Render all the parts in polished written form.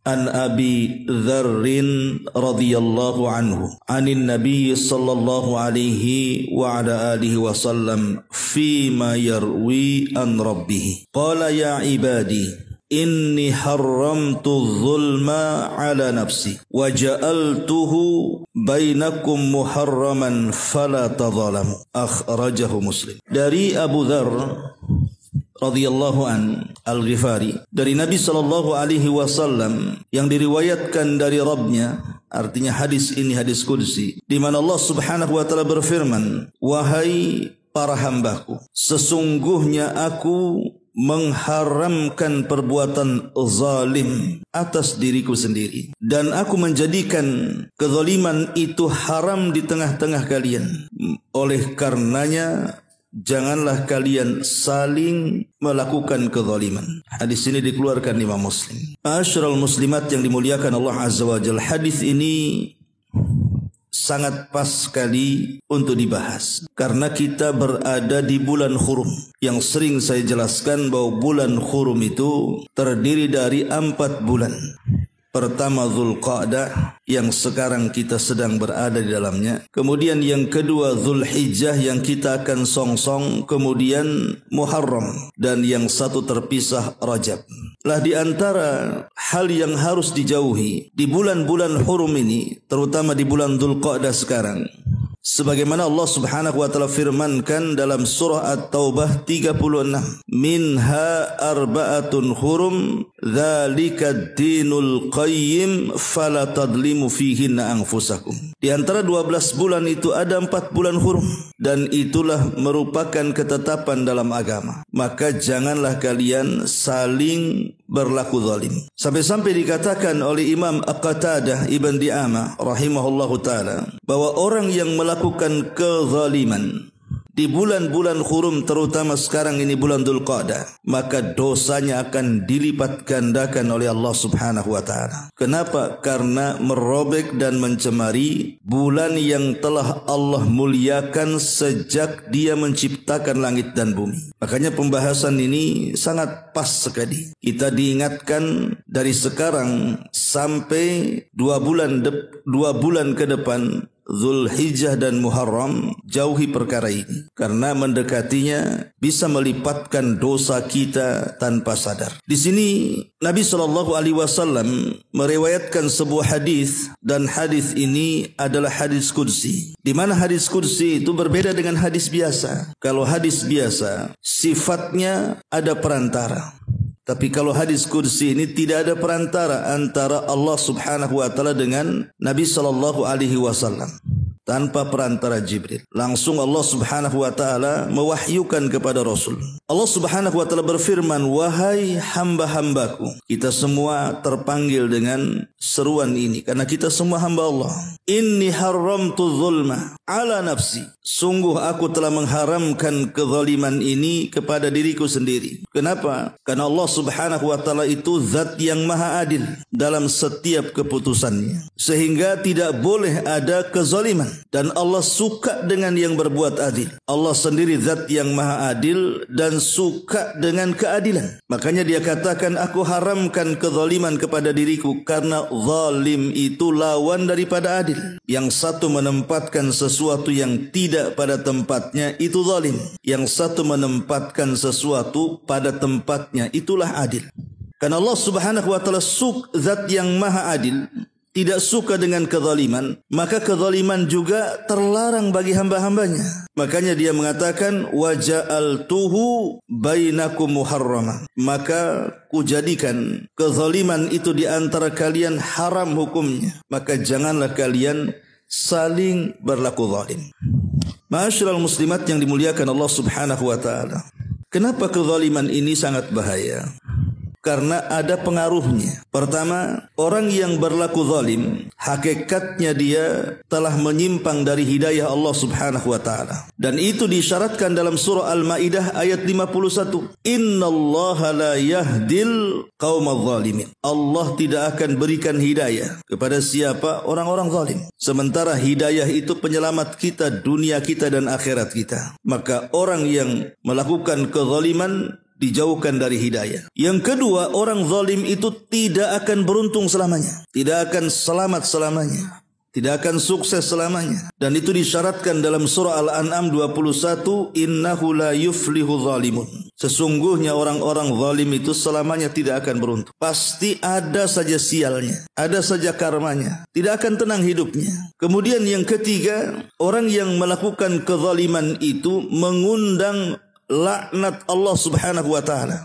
An Abi Dzarrin radhiyallahu anhu anin Nabi sallallahu alaihi wa ala alihi wasallam fima yarwi an rabbih qala ya ibadi inni haramtu zulma ala nafsi wa ja'altuhu bainakum muharraman fala tadhalamu akhrajahu Muslim. Dari Abu Dzar radhiyallahu an al-Ghifari, dari Nabi sallallahu alaihi wasallam, yang diriwayatkan dari Rabbnya, artinya hadis ini hadis qudsi, di mana Allah Subhanahu wa taala berfirman, wahai para hambaku, sesungguhnya aku mengharamkan perbuatan zalim atas diriku sendiri, dan aku menjadikan kezaliman itu haram di tengah-tengah kalian. Oleh karenanya janganlah kalian saling melakukan kezaliman. Hadis ini dikeluarkan Imam Muslim. Ma'asyiral muslimat yang dimuliakan Allah Azza wa Jalla, hadis ini sangat pas sekali untuk dibahas karena kita berada di bulan Hurum. Yang sering saya jelaskan bahwa bulan Hurum itu terdiri dari 4 bulan. Pertama Dzulqa'dah yang sekarang kita sedang berada di dalamnya. Kemudian yang kedua Dzulhijjah yang kita akan songsong. Kemudian Muharram. Dan yang satu terpisah Rajab. Lah di antara hal yang harus dijauhi di bulan-bulan Hurum ini, terutama di bulan Dzulqa'dah sekarang, sebagaimana Allah Subhanahu wa taala firmankan dalam surah At-Taubah 36, minha arba'atun hurum dzalika ad-dinul qayyim fala tadlimu fihinna anfusakum. Di antara 12 bulan itu ada 4 bulan hurum, dan itulah merupakan ketetapan dalam agama. Maka janganlah kalian saling berlaku zalim. Sampai-sampai dikatakan oleh Imam Qatadah Ibn Di'amah rahimahullahu taala bahwa orang yang melakukan kezaliman di bulan-bulan Hurum, terutama sekarang ini bulan Dzulqa'dah, maka dosanya akan dilipat gandakan oleh Allah Subhanahu wa taala. Kenapa? Karena merobek dan mencemari bulan yang telah Allah muliakan sejak Dia menciptakan langit dan bumi. Makanya pembahasan ini sangat pas sekali. Kita diingatkan dari sekarang sampai 2 bulan ke depan, Dzulhijjah dan Muharram, jauhi perkara ini karena mendekatinya bisa melipatkan dosa kita tanpa sadar. Di sini Nabi sallallahu alaihi wasallam meriwayatkan sebuah hadis, dan hadis ini adalah hadis qudsi. Di mana hadis qudsi itu berbeda dengan hadis biasa. Kalau hadis biasa sifatnya ada perantara. Tapi kalau hadis qudsi ini tidak ada perantara antara Allah Subhanahu wa taala dengan Nabi sallallahu alaihi wasallam. Tanpa perantara Jibril, langsung Allah Subhanahu wa taala mewahyukan kepada Rasul. Allah Subhanahu wa taala berfirman, wahai hamba-hambaku. Kita semua terpanggil dengan seruan ini karena kita semua hamba Allah. Inni haramtu zulma ala nafsi. Sungguh aku telah mengharamkan kezaliman ini kepada diriku sendiri. Kenapa? Karena Allah Subhanahu wa taala itu zat yang maha adil dalam setiap keputusannya, sehingga tidak boleh ada kezaliman. Dan Allah suka dengan yang berbuat adil. Allah sendiri zat yang maha adil dan suka dengan keadilan. Makanya Dia katakan, aku haramkan kezaliman kepada diriku, karena zalim itu lawan daripada adil. Yang satu menempatkan sesuatu yang tidak pada tempatnya, itu zalim. Yang satu menempatkan sesuatu pada tempatnya, itulah adil. Karena Allah Subhanahu wa taala zat yang maha adil, tidak suka dengan kezaliman, maka kezaliman juga terlarang bagi hamba-hambanya. Makanya Dia mengatakan, waja'altuhu bainakum muharrama. Maka kujadikan kezaliman itu di antara kalian haram hukumnya. Maka janganlah kalian saling berlaku zalim. Ma'asyiral muslimat yang dimuliakan Allah Subhanahu wa taala. Kenapa kezaliman ini sangat bahaya? karena ada pengaruhnya. Pertama, orang yang berlaku zalim, hakikatnya dia telah menyimpang dari hidayah Allah Subhanahu wa taala. Dan itu disyaratkan dalam surah Al-Maidah ayat 51. Innallaha la yahdil qaumaz zalimin. Allah tidak akan berikan hidayah kepada siapa? Orang-orang zalim. Sementara hidayah itu penyelamat kita, dunia kita dan akhirat kita. Maka orang yang melakukan kezaliman dijauhkan dari hidayah. Yang kedua, orang zalim itu tidak akan beruntung selamanya, tidak akan selamat selamanya, tidak akan sukses selamanya. Dan itu disyaratkan dalam surah Al-An'am 21, innahu la yuflihu zalimun. Sesungguhnya orang-orang zalim itu selamanya tidak akan beruntung. Pasti ada saja sialnya, ada saja karmanya, tidak akan tenang hidupnya. Kemudian yang ketiga, orang yang melakukan kezaliman itu mengundang laknat Allah Subhanahu wa taala.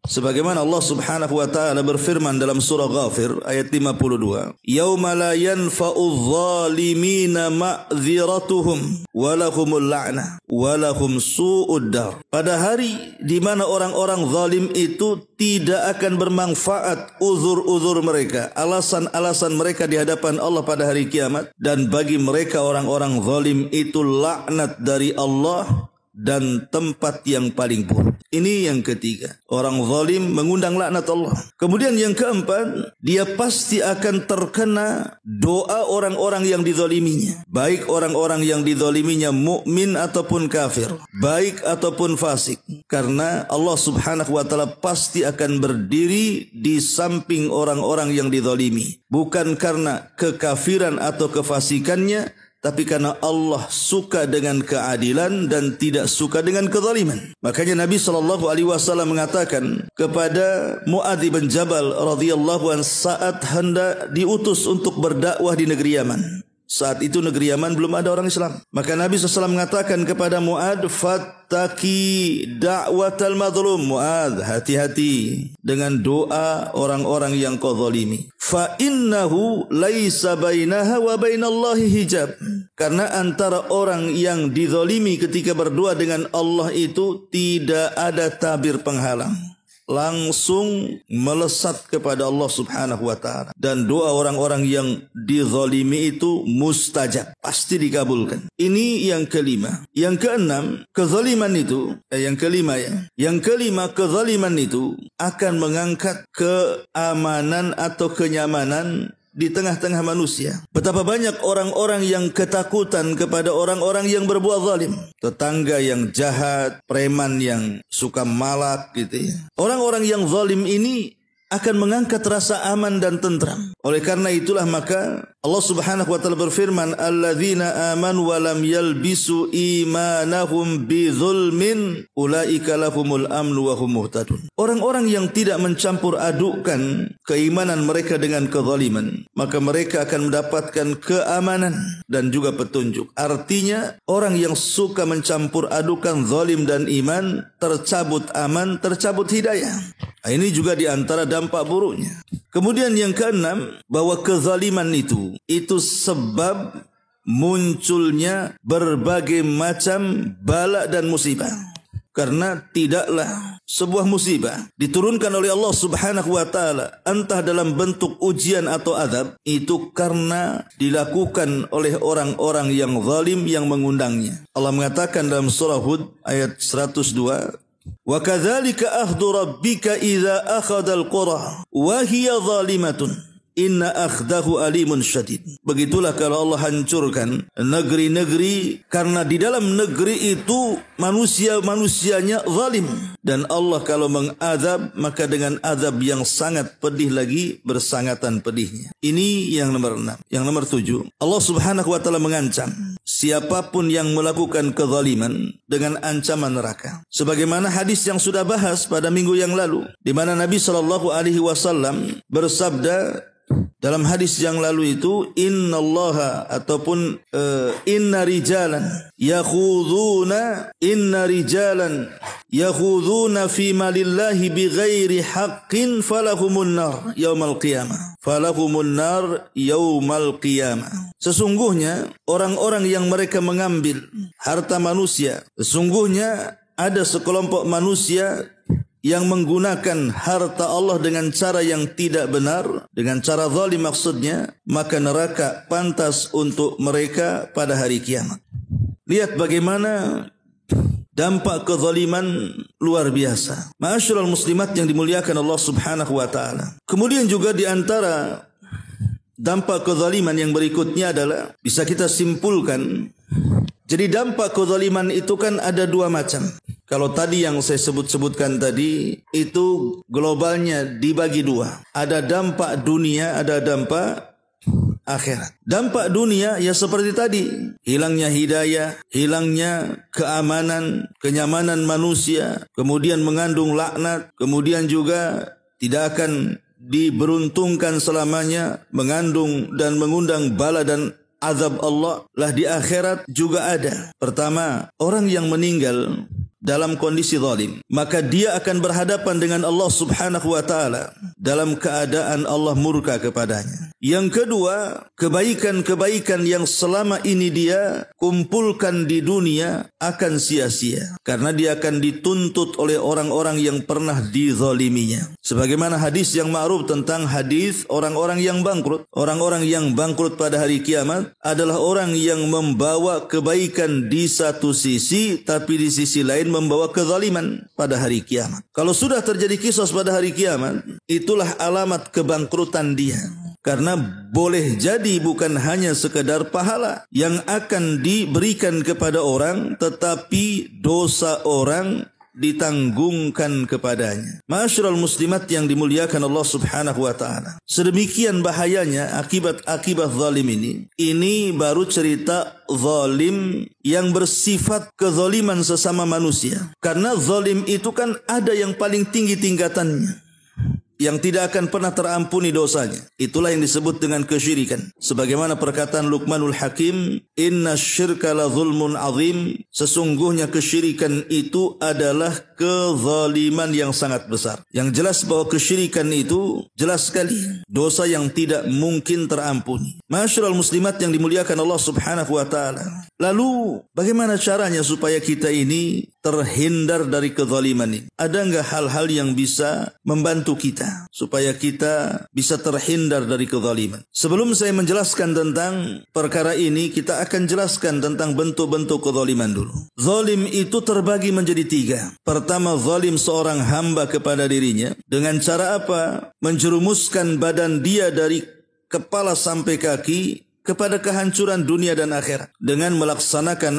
Sebagaimana Allah Subhanahu wa taala berfirman dalam surah Ghafir ayat 52, "Yauma la yanfa'u adh-dhalimina ma'dziratuhum wa lahumul la'nah wa lahum su'ud dar." Pada hari di mana orang-orang zalim itu tidak akan bermanfaat uzur-uzur mereka, alasan-alasan mereka di hadapan Allah pada hari kiamat, dan bagi mereka orang-orang zalim itu laknat dari Allah dan tempat yang paling buruk. Ini yang ketiga. Orang zalim mengundang laknat Allah. Kemudian yang keempat, dia pasti akan terkena doa orang-orang yang dizaliminya. Baik orang-orang yang dizaliminya mukmin ataupun kafir, baik ataupun fasik. Karena Allah Subhanahu wa taala pasti akan berdiri di samping orang-orang yang dizalimi. Bukan karena kekafiran atau kefasikannya, tapi karena Allah suka dengan keadilan dan tidak suka dengan kezaliman. Makanya Nabi SAW mengatakan kepada Mu'adz bin Jabal radhiyallahu anhu saat hendak diutus untuk berdakwah di negeri Yaman. Saat itu negeri Yaman belum ada orang Islam. Maka Nabi SAW mengatakan kepada Mu'adz, fattaki da'watal madlum. Mu'adz, hati-hati dengan doa orang-orang yang kau zalimi. Fa innahu laisa bainaha wa bainallahi hijab. Karena antara orang yang dizalimi ketika berdoa dengan Allah itu tidak ada tabir penghalang. Langsung melesat kepada Allah Subhanahu wa taala. Dan doa orang-orang yang dizalimi itu mustajab, pasti dikabulkan. Ini yang kelima. Yang keenam, kezaliman itu Yang kelima, kezaliman itu akan mengangkat keamanan atau kenyamanan di tengah-tengah manusia. Betapa banyak orang-orang yang ketakutan kepada orang-orang yang berbuat zalim. Tetangga yang jahat, preman yang suka malak gitu ya. Orang-orang yang zalim ini akan mengangkat rasa aman dan tentram. Oleh karena itulah maka Allah Subhanahu wa taala berfirman, "Alladzina amanu wa lam yalbisu imanahum bidzulmin ulaika lahumul amnu wa hum muhtadun." Orang-orang yang tidak mencampur adukkan keimanan mereka dengan kezaliman, maka mereka akan mendapatkan keamanan dan juga petunjuk. Artinya orang yang suka mencampur adukan zalim dan iman tercabut aman, tercabut hidayah. Nah, ini juga di antara dampak buruknya. Kemudian yang keenam, bahwa kezaliman itu sebab munculnya berbagai macam bala dan musibah. Karena tidaklah sebuah musibah diturunkan oleh Allah Subhanahu wa taala entah dalam bentuk ujian atau azab, itu karena dilakukan oleh orang-orang yang zalim yang mengundangnya. Allah mengatakan dalam surah Hud ayat 102, "Wa kadzalika akhdhu rabbika idza akhadhal qura wa hiya zalimatun inna akhdahu alimun syadid." Begitulah kalau Allah hancurkan negeri-negeri, karena di dalam negeri itu manusia-manusianya zalim. Dan Allah kalau mengadab, maka dengan azab yang sangat pedih lagi bersangatan pedihnya. Ini yang nomor 6. Yang nomor 7, Allah Subhanahu wa taala mengancam siapapun yang melakukan kezaliman dengan ancaman neraka. Sebagaimana hadis yang sudah bahas pada minggu yang lalu, di mana Nabi SAW bersabda dalam hadis yang lalu itu, innallaha ataupun inna rijalan yakhuduna fi malillahi bighairi haqqin falahumun nar yaumal qiyamah. Sesungguhnya orang-orang yang mereka mengambil harta manusia, sesungguhnya ada sekelompok manusia yang menggunakan harta Allah dengan cara yang tidak benar, dengan cara zalim maksudnya, maka neraka pantas untuk mereka pada hari kiamat. Lihat bagaimana dampak kezaliman luar biasa. Ma'asyiral muslimat yang dimuliakan Allah Subhanahu wa taala. Kemudian juga di antara dampak kezaliman yang berikutnya adalah bisa kita simpulkan. Jadi dampak kezaliman itu kan ada dua macam. Kalau tadi yang saya sebutkan tadi itu globalnya dibagi dua. Ada dampak dunia, ada dampak akhirat. Dampak dunia ya seperti tadi, hilangnya hidayah, hilangnya keamanan, kenyamanan manusia, kemudian mengandung laknat, kemudian juga tidak akan diberuntungkan selamanya, mengandung dan mengundang bala dan azab Allah. Lah di akhirat juga ada. Pertama, orang yang meninggal dalam kondisi zalim, maka dia akan berhadapan dengan Allah Subhanahu wa taala dalam keadaan Allah murka kepadanya. Yang kedua, kebaikan-kebaikan yang selama ini dia kumpulkan di dunia akan sia-sia karena dia akan dituntut oleh orang-orang yang pernah dizaliminya. Sebagaimana hadis yang ma'ruf tentang hadis orang-orang yang bangkrut. Orang-orang yang bangkrut pada hari kiamat adalah orang yang membawa kebaikan di satu sisi, tapi di sisi lain membawa kezaliman pada hari kiamat. Kalau sudah terjadi kisos pada hari kiamat, itulah alamat kebangkrutan dia. Karena boleh jadi bukan hanya sekedar pahala yang akan diberikan kepada orang, tetapi dosa orang ditanggungkan kepadanya. Ma'asyiral muslimat yang dimuliakan Allah Subhanahu wa taala. Sedemikian bahayanya akibat zalim ini. Ini baru cerita zalim yang bersifat kezaliman sesama manusia. Karena zalim itu kan ada yang paling tinggi tingkatannya, yang tidak akan pernah terampuni dosanya. Itulah yang disebut dengan kesyirikan. Sebagaimana perkataan Luqmanul Hakim, "Inna syirka la zulmun azim." Sesungguhnya kesyirikan itu adalah kezaliman yang sangat besar. Yang jelas bahwa kesyirikan itu jelas sekali dosa yang tidak mungkin terampuni. Ma'asyiral muslimat yang dimuliakan Allah Subhanahu wa taala. Lalu bagaimana caranya supaya kita ini terhindar dari kezaliman ini? Ada enggak hal-hal yang bisa membantu kita supaya kita bisa terhindar dari kezaliman? Sebelum saya menjelaskan tentang perkara ini, kita akan jelaskan tentang bentuk-bentuk kezaliman dulu. Zalim itu terbagi menjadi tiga. Pertama, zalim seorang hamba kepada dirinya. Dengan cara apa? Menjerumuskan badan dia dari kepala sampai kaki kepada kehancuran dunia dan akhirat dengan melaksanakan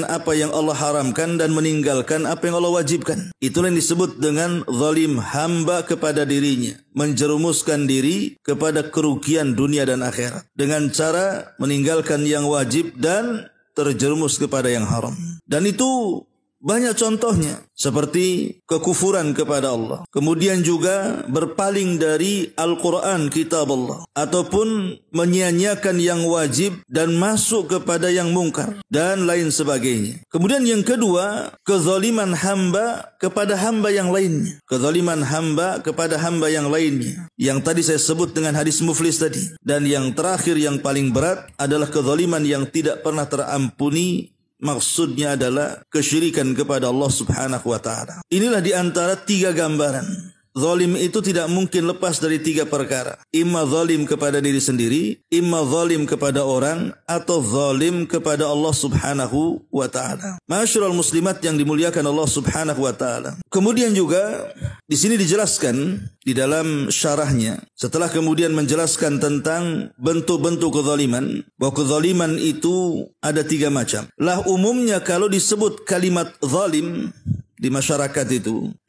apa yang Allah haramkan dan meninggalkan apa yang Allah wajibkan. Itulah yang disebut dengan zalim hamba kepada dirinya, menjerumuskan diri kepada kerugian dunia dan akhirat dengan cara meninggalkan yang wajib dan terjerumus kepada yang haram. Dan itu banyak contohnya, seperti kekufuran kepada Allah, kemudian juga berpaling dari Al-Quran, kitab Allah, ataupun menyia-nyiakan yang wajib dan masuk kepada yang mungkar, dan lain sebagainya. Kemudian yang kedua, kezaliman hamba kepada hamba yang lainnya. Kezaliman hamba kepada hamba yang lainnya, yang tadi saya sebut dengan hadis muflis tadi. Dan yang terakhir yang paling berat adalah kezaliman yang tidak pernah terampuni. Maksudnya adalah kesyirikan kepada Allah Subhanahu wa taala. Inilah di antara tiga gambaran. Zalim itu tidak mungkin lepas dari tiga perkara. Imma zalim kepada diri sendiri, imma zalim kepada orang, atau zalim kepada Allah Subhanahu wa taala. Ma'asyiral muslimat yang dimuliakan Allah Subhanahu wa taala. Kemudian juga di sini dijelaskan di dalam syarahnya, setelah kemudian menjelaskan tentang bentuk-bentuk kezaliman, bahwa kezaliman itu ada tiga macam. Lah umumnya kalau disebut kalimat zalim di masyarakat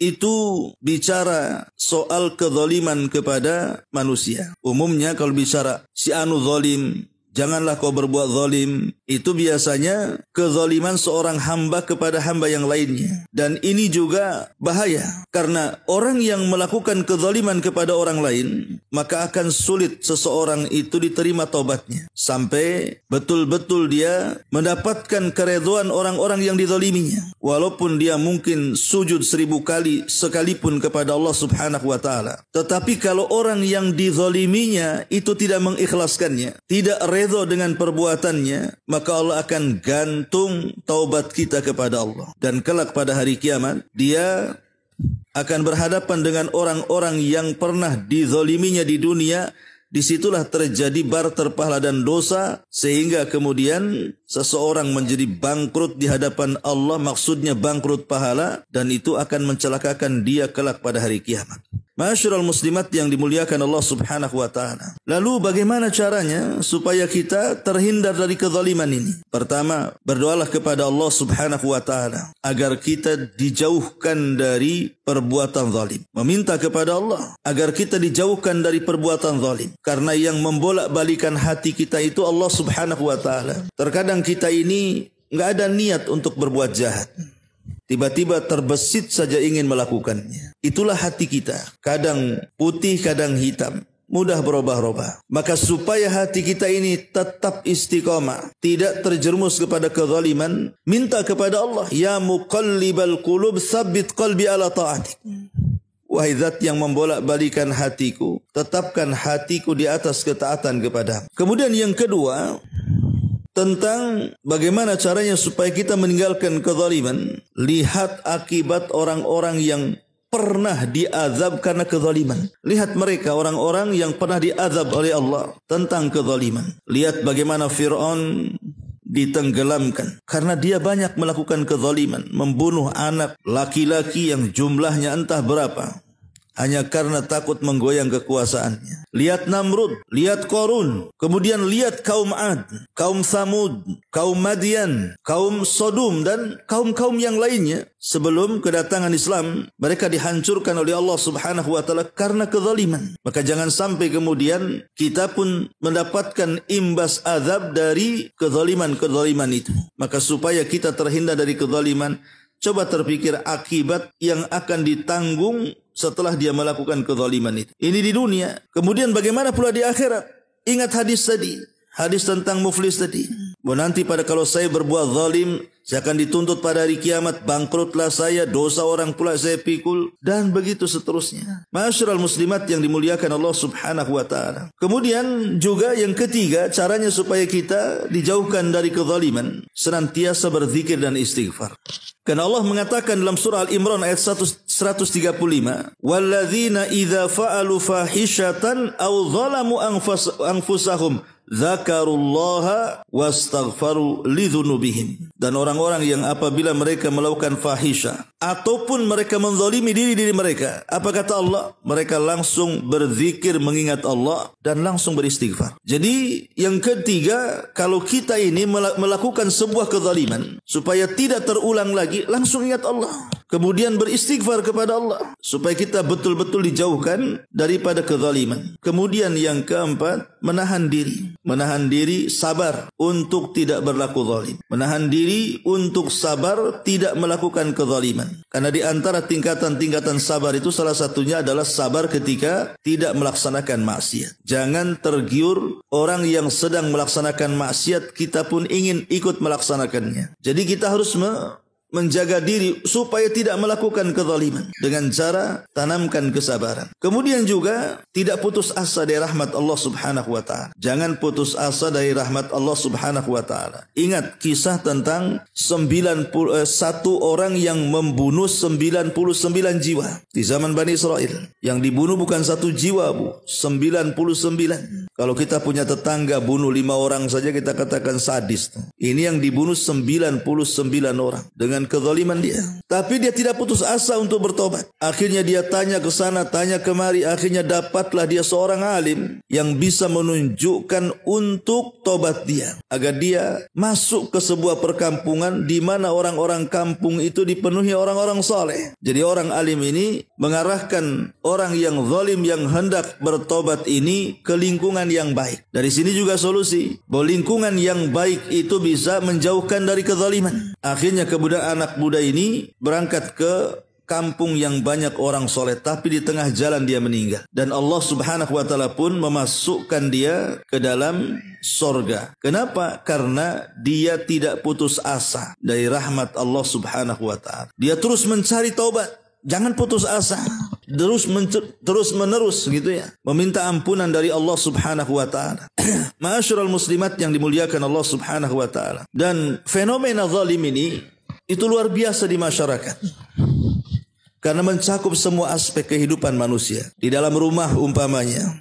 itu bicara soal kezaliman kepada manusia. Umumnya kalau bicara si anu zalim, janganlah kau berbuat zalim, itu biasanya kezaliman seorang hamba kepada hamba yang lainnya. Dan ini juga bahaya, karena orang yang melakukan kezaliman kepada orang lain, maka akan sulit seseorang itu diterima taubatnya, sampai betul-betul dia mendapatkan keridhaan orang-orang yang dizaliminya, walaupun dia mungkin sujud 1000 kali sekalipun kepada Allah Subhanahu wa taala. Tetapi kalau orang yang dizaliminya itu tidak mengikhlaskannya, tidak rela redha dengan perbuatannya, maka Allah akan gantung taubat kita kepada Allah. Dan kelak pada hari kiamat, dia akan berhadapan dengan orang-orang yang pernah dizaliminya di dunia. Disitulah terjadi barter pahala dan dosa, sehingga kemudian seseorang menjadi bangkrut di hadapan Allah, maksudnya bangkrut pahala, dan itu akan mencelakakan dia kelak pada hari kiamat. Ma'asyiral muslimat yang dimuliakan Allah Subhanahu wa taala. Lalu bagaimana caranya supaya kita terhindar dari kezaliman ini? Pertama, berdoalah kepada Allah Subhanahu wa taala agar kita dijauhkan dari perbuatan zalim. Meminta kepada Allah agar kita dijauhkan dari perbuatan zalim. Karena yang membolak-balikan hati kita itu Allah Subhanahu wa taala. Terkadang kita ini enggak ada niat untuk berbuat jahat. Tiba-tiba terbesit saja ingin melakukannya. Itulah hati kita. Kadang putih, kadang hitam. Mudah berubah-ubah. Maka supaya hati kita ini tetap istiqamah, tidak terjerumus kepada kezaliman, minta kepada Allah, ya muqallibal qulub, tsabbit qalbi ala ta'atik. Wahai zat yang membolak-balikan hatiku, tetapkan hatiku di atas ketaatan kepadamu. Kemudian yang kedua, tentang bagaimana caranya supaya kita meninggalkan kezaliman. Lihat akibat orang-orang yang pernah diazab karena kezaliman. Lihat mereka, orang-orang yang pernah diazab oleh Allah tentang kezaliman. Lihat bagaimana Fir'aun ditenggelamkan karena dia banyak melakukan kezaliman, membunuh anak laki-laki yang jumlahnya entah berapa, hanya karena takut menggoyang kekuasaannya. Lihat Namrud, lihat Qarun, kemudian lihat kaum Ad, kaum Samud, kaum Madian, kaum Sodom, dan kaum-kaum yang lainnya. Sebelum kedatangan Islam, mereka dihancurkan oleh Allah Subhanahu wa taala karena kezaliman. Maka jangan sampai kemudian kita pun mendapatkan imbas azab dari kezaliman-kezaliman itu. Maka supaya kita terhindar dari kezaliman, coba terpikir akibat yang akan ditanggung setelah dia melakukan kezaliman itu. Ini di dunia. Kemudian bagaimana pula di akhirat? Ingat hadis tadi. Hadis tentang muflis tadi. Bahwa nanti kalau saya berbuat zalim, saya akan dituntut pada hari kiamat. Bangkrutlah saya, dosa orang pula saya pikul. Dan begitu seterusnya. Ma'asyiral muslimat yang dimuliakan Allah Subhanahu wa ta'ala. Kemudian juga yang ketiga, caranya supaya kita dijauhkan dari kezaliman, senantiasa berzikir dan istighfar. Karena Allah mengatakan dalam surah Al-Imran ayat 135, "Walladzina idza fa'alu fahishatan aw zalamu anfusahum dzakarullaha wastaghfaru lidzunubihim." Dan orang-orang yang apabila mereka melakukan fahisha ataupun mereka menzalimi diri mereka, apa kata Allah? Mereka langsung berzikir mengingat Allah dan langsung beristighfar. Jadi yang ketiga, kalau kita ini melakukan sebuah kezaliman, supaya tidak terulang lagi, langsung ingat Allah. Kemudian beristighfar kepada Allah supaya kita betul-betul dijauhkan daripada kezaliman. Kemudian yang keempat, menahan diri. Menahan diri, sabar untuk tidak berlaku zalim. Menahan diri untuk sabar tidak melakukan kezaliman. Karena di antara tingkatan-tingkatan sabar itu salah satunya adalah sabar ketika tidak melaksanakan maksiat. Jangan tergiur orang yang sedang melaksanakan maksiat, kita pun ingin ikut melaksanakannya. Jadi kita harus menjaga diri supaya tidak melakukan kezaliman dengan cara tanamkan kesabaran. Kemudian juga tidak putus asa dari rahmat Allah Subhanahu wa taala. Jangan putus asa dari rahmat Allah Subhanahu wa taala. Ingat kisah tentang 91 orang yang membunuh 99 jiwa di zaman Bani Israel. Yang dibunuh bukan 1 jiwa, Bu, 99. Kalau kita punya tetangga bunuh 5 orang saja kita katakan sadis. Ini yang dibunuh 99 orang dengan kezaliman dia. Tapi dia tidak putus asa untuk bertobat. Akhirnya dia tanya ke sana, tanya kemari. Akhirnya dapatlah dia seorang alim yang bisa menunjukkan untuk tobat dia. Agar dia masuk ke sebuah perkampungan di mana orang-orang kampung itu dipenuhi orang-orang saleh. Jadi orang alim ini mengarahkan orang yang zalim yang hendak bertobat ini ke lingkungan yang baik. Dari sini juga solusi. Bahwa lingkungan yang baik itu bisa menjauhkan dari kezaliman. Akhirnya kemudian anak muda ini berangkat ke kampung yang banyak orang soleh, tapi di tengah jalan dia meninggal. Dan Allah Subhanahu wa taala pun memasukkan dia ke dalam sorga. Kenapa? Karena dia tidak putus asa dari rahmat Allah Subhanahu wa taala. Dia terus mencari taubat. Jangan putus asa. terus menerus gitu ya, meminta ampunan dari Allah Subhanahu wa taala. Ma'asyiral muslimat yang dimuliakan Allah Subhanahu wa taala. Dan fenomena zalim ini itu luar biasa di masyarakat. Karena mencakup semua aspek kehidupan manusia. Di dalam rumah umpamanya,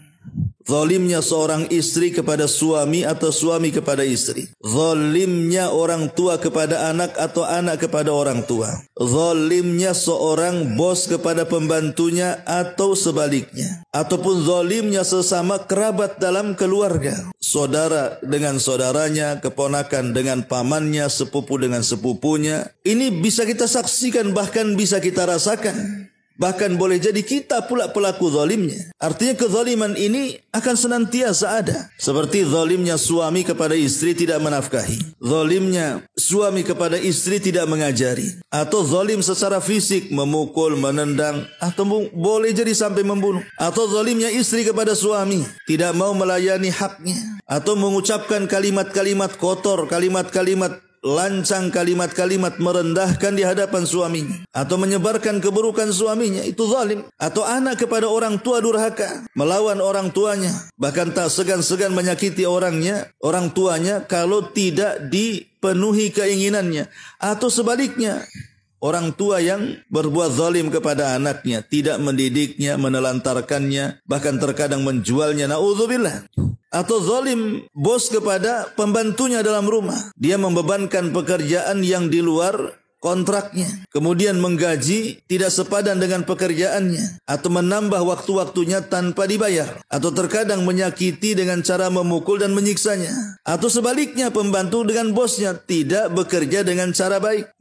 zalimnya seorang istri kepada suami atau suami kepada istri. Zalimnya orang tua kepada anak atau anak kepada orang tua. Zalimnya seorang bos kepada pembantunya atau sebaliknya. Ataupun zalimnya sesama kerabat dalam keluarga. Saudara dengan saudaranya, keponakan dengan pamannya, sepupu dengan sepupunya. Ini bisa kita saksikan, bahkan bisa kita rasakan. Bahkan boleh jadi kita pula pelaku zalimnya. Artinya kezaliman ini akan senantiasa ada. Seperti zalimnya suami kepada istri tidak menafkahi. Zalimnya suami kepada istri tidak mengajari. Atau zalim secara fisik, memukul, menendang. Atau boleh jadi sampai membunuh. Atau zalimnya istri kepada suami, tidak mau melayani haknya. Atau mengucapkan kalimat-kalimat kotor, kalimat-kalimat lancang, kalimat-kalimat merendahkan di hadapan suaminya, atau menyebarkan keburukan suaminya, itu zalim. Atau anak kepada orang tua durhaka, melawan orang tuanya, bahkan tak segan-segan menyakiti orang tuanya kalau tidak dipenuhi keinginannya. Atau sebaliknya, orang tua yang berbuat zalim kepada anaknya, tidak mendidiknya, menelantarkannya, bahkan terkadang menjualnya, na'udzubillah. Atau zalim bos kepada pembantunya dalam rumah. Dia membebankan pekerjaan yang di luar kontraknya. Kemudian menggaji tidak sepadan dengan pekerjaannya. Atau menambah waktu-waktunya tanpa dibayar. Atau terkadang menyakiti dengan cara memukul dan menyiksanya. Atau sebaliknya, pembantu dengan bosnya tidak bekerja dengan cara baik.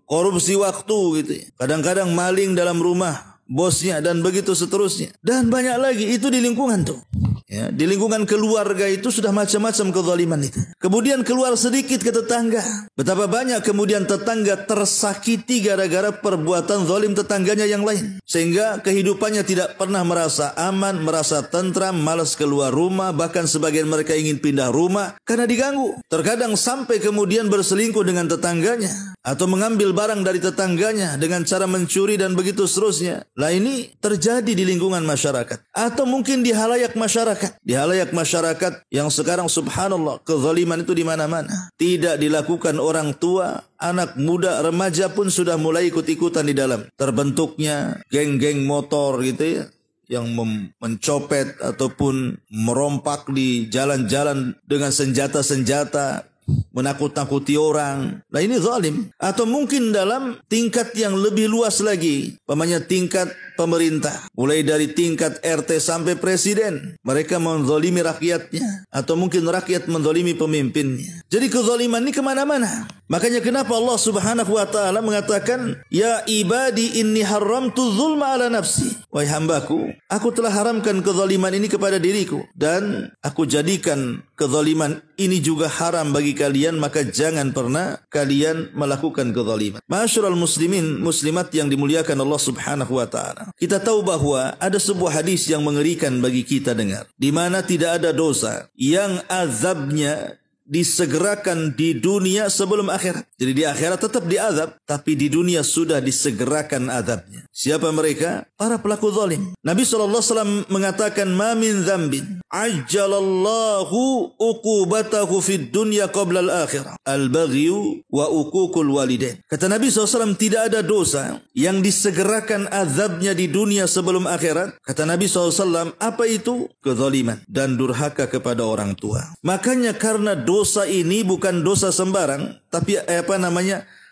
Korupsi waktu gitu ya. Kadang-kadang maling dalam rumah bosnya dan begitu seterusnya. Dan banyak lagi, itu di lingkungan tuh. Ya, di lingkungan keluarga itu sudah macam-macam kezaliman itu. Kemudian keluar sedikit ke tetangga. Betapa banyak kemudian tetangga tersakiti gara-gara perbuatan zalim tetangganya yang lain. Sehingga kehidupannya tidak pernah merasa aman, merasa tentram, malas keluar rumah. Bahkan sebagian mereka ingin pindah rumah karena diganggu. Terkadang sampai kemudian berselingkuh dengan tetangganya. Atau mengambil barang dari tetangganya dengan cara mencuri dan begitu seterusnya. Lah ini terjadi di lingkungan masyarakat. Atau mungkin di halayak masyarakat. Di halayak masyarakat yang sekarang subhanallah kezaliman itu di mana-mana. Tidak dilakukan orang tua, anak muda, remaja pun sudah mulai ikut-ikutan di dalam. Terbentuknya geng-geng motor gitu ya, yang mencopet ataupun merompak di jalan-jalan dengan senjata-senjata, menakut-nakuti orang. Nah ini zalim. Atau mungkin dalam tingkat yang lebih luas lagi, umpamanya tingkat pemerintah, mulai dari tingkat RT sampai presiden, mereka menzalimi rakyatnya, atau mungkin rakyat menzalimi pemimpinnya. Jadi kezaliman ini kemana-mana. Makanya kenapa Allah Subhanahu wa taala mengatakan, ya ibadi inni haramtu zulma ala nafsi. Wahai hambaku, aku telah haramkan kezaliman ini kepada diriku, dan aku jadikan kezaliman ini juga haram bagi kalian, maka jangan pernah kalian melakukan kezaliman. Ma'asyiral muslimin muslimat yang dimuliakan Allah Subhanahu wa taala. Kita tahu bahwa ada sebuah hadis yang mengerikan bagi kita dengar, di mana tidak ada dosa yang azabnya disegerakan di dunia sebelum akhirat. Jadi di akhirat tetap diazab, tapi di dunia sudah disegerakan azabnya. Siapa mereka? Para pelaku zalim. Nabi SAW mengatakan, ma min dzambin ajjalallahu uqubatahu fid dunya qabla al-akhirah al-baghyu wa uququl walidain. Kata Nabi SAW, tidak ada dosa yang disegerakan azabnya di dunia sebelum akhirat. Kata Nabi SAW, apa itu? Kezaliman dan durhaka kepada orang tua. Makanya karena dosa ini bukan dosa sembarang, tapi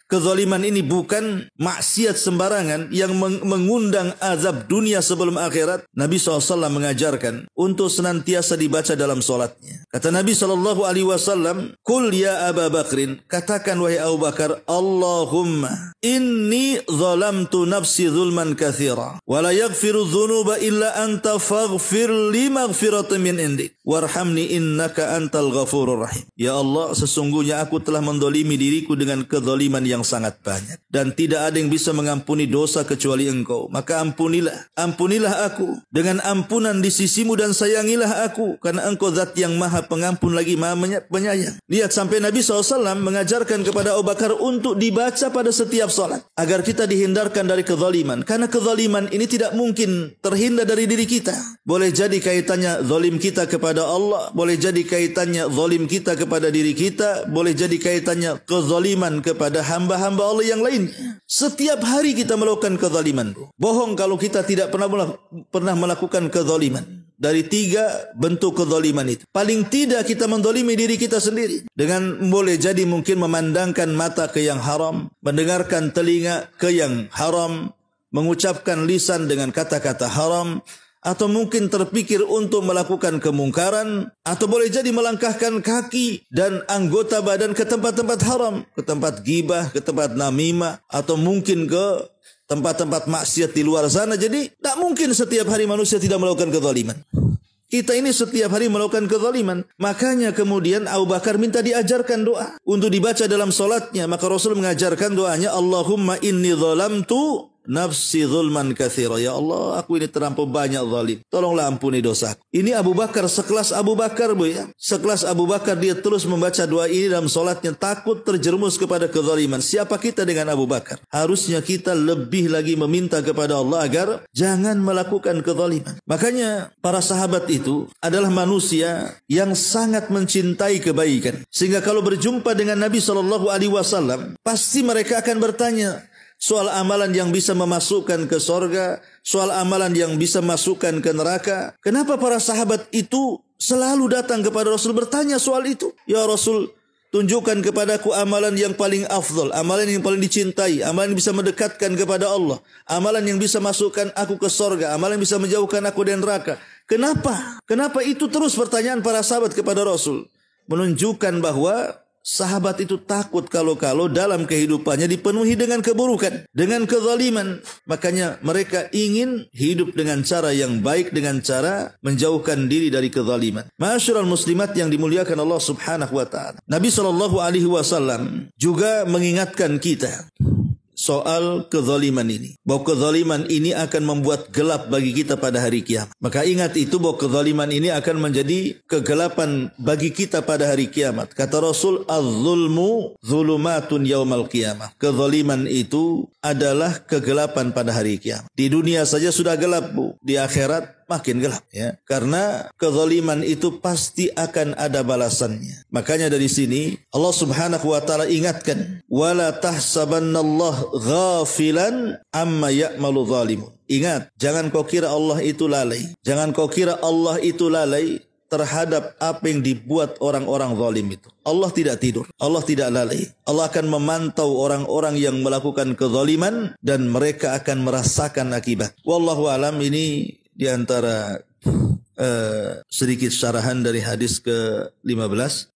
kezaliman ini bukan maksiat sembarangan yang mengundang azab dunia sebelum akhirat. Nabi SAW mengajarkan untuk senantiasa dibaca dalam solatnya. Kata Nabi SAW, Qul ya Aba Bakrin, katakan wahai Abu Bakar, Allahumma inni zalamtu nafsi zulman kathira, wa la yaghfiru dhunuba illa anta faghfir li maghfiratan min indik, warhamni innaka antal ghafurur rahim. Ya Allah, sesungguhnya aku telah mendolimi diriku dengan kezaliman yang sangat banyak, dan tidak ada yang bisa mengampuni dosa kecuali Engkau. Maka ampunilah aku dengan ampunan di sisimu, dan sayangilah aku karena Engkau zat yang maha Maha Pengampun lagi Maha Penyayang. Lihat sampai Nabi SAW mengajarkan kepada Abu Bakar untuk dibaca pada setiap salat agar kita dihindarkan dari kezaliman. Karena kezaliman ini tidak mungkin terhindar dari diri kita. Boleh jadi kaitannya zalim kita kepada Allah, boleh jadi kaitannya zalim kita kepada diri kita, boleh jadi kaitannya kezaliman kepada hamba-hamba Allah yang lain. Setiap hari kita melakukan kezaliman. Bohong kalau kita tidak pernah melakukan kezaliman. Dari 3 bentuk kezaliman itu, paling tidak kita menzalimi diri kita sendiri dengan boleh jadi mungkin memandangkan mata ke yang haram, mendengarkan telinga ke yang haram, mengucapkan lisan dengan kata-kata haram, atau mungkin terpikir untuk melakukan kemungkaran, atau boleh jadi melangkahkan kaki dan anggota badan ke tempat-tempat haram, ke tempat ghibah, ke tempat namimah, atau mungkin ke tempat-tempat maksiat di luar sana. Jadi tak mungkin setiap hari manusia tidak melakukan kezaliman. Kita ini setiap hari melakukan kezaliman. Makanya kemudian Abu Bakar minta diajarkan doa untuk dibaca dalam solatnya. Maka Rasul mengajarkan doanya, Allahumma inni zalamtu nafsi zulman katsira. Ya Allah, aku ini terlampau banyak zalim. Tolonglah ampuni dosaku. Ini Abu Bakar, sekelas Abu Bakar, Bu ya. Sekelas Abu Bakar, dia terus membaca doa ini dalam solatnya, takut terjerumus kepada kezaliman. Siapa kita dengan Abu Bakar? Harusnya kita lebih lagi meminta kepada Allah agar jangan melakukan kezaliman. Makanya para sahabat itu adalah manusia yang sangat mencintai kebaikan. Sehingga kalau berjumpa dengan Nabi SAW, pasti mereka akan bertanya soal amalan yang bisa memasukkan ke sorga, soal amalan yang bisa masukkan ke neraka. Kenapa para sahabat itu selalu datang kepada Rasul bertanya soal itu? Ya Rasul, tunjukkan kepadaku amalan yang paling afdal, amalan yang paling dicintai, amalan yang bisa mendekatkan kepada Allah, amalan yang bisa masukkan aku ke sorga, amalan yang bisa menjauhkan aku dari neraka. Kenapa? Kenapa itu terus pertanyaan para sahabat kepada Rasul? Menunjukkan bahwa sahabat itu takut kalau-kalau dalam kehidupannya dipenuhi dengan keburukan, dengan kezaliman. Makanya mereka ingin hidup dengan cara yang baik, dengan cara menjauhkan diri dari kezaliman. Ma'asyiral muslimat yang dimuliakan Allah Subhanahu wa taala. Nabi SAW juga mengingatkan kita soal kezaliman ini, bahwa kezaliman ini akan membuat gelap bagi kita pada hari kiamat. Maka ingat itu, bahwa kezaliman ini akan menjadi kegelapan bagi kita pada hari kiamat. Kata Rasul, az-zulmu zulumatun yaumal qiyamah. Kezaliman itu adalah kegelapan pada hari kiamat. Di dunia saja sudah gelap, Bu. Di akhirat makin gelap, ya. Karena kezaliman itu pasti akan ada balasannya. Makanya dari sini Allah Subhanahu wa taala ingatkan, wala tahsabannallaha ghafilan amma ya'malu zalimun. Ingat, jangan kau kira Allah itu lalai. Jangan kau kira Allah itu lalai terhadap apa yang dibuat orang-orang zalim itu. Allah tidak tidur, Allah tidak lalai. Allah akan memantau orang-orang yang melakukan kezaliman dan mereka akan merasakan akibat. Wallahu alam. Ini di antara sedikit syarahan dari hadis ke-15.